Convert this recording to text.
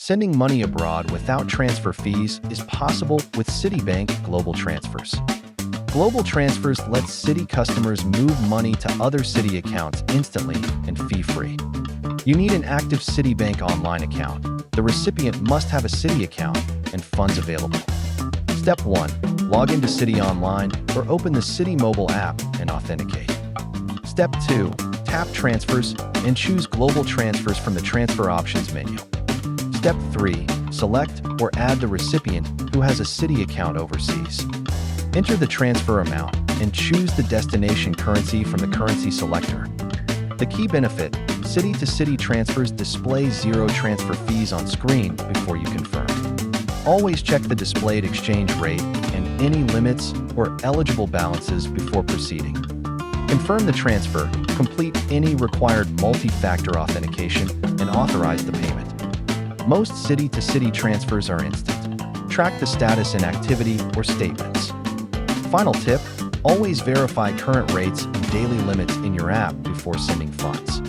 Sending money abroad without transfer fees is possible with Citibank Global Transfers. Global Transfers lets Citi customers move money to other Citi accounts instantly and fee-free. You need an active Citibank online account. The recipient must have a Citi account and funds available. Step 1. Log into Citi Online or open the Citi mobile app and authenticate. Step 2. Tap Transfers and choose Global Transfers from the Transfer Options menu. Step 3. Select or add the recipient who has a Citi account overseas. Enter the transfer amount and choose the destination currency from the currency selector. The key benefit: Citi to Citi transfers display zero transfer fees on screen before you confirm. Always check the displayed exchange rate and any limits or eligible balances before proceeding. Confirm the transfer, complete any required multi-factor authentication, and authorize the payment. Most Citi to Citi transfers are instant. Track the status in activity or statements. Final tip: always verify current rates and daily limits in your app before sending funds.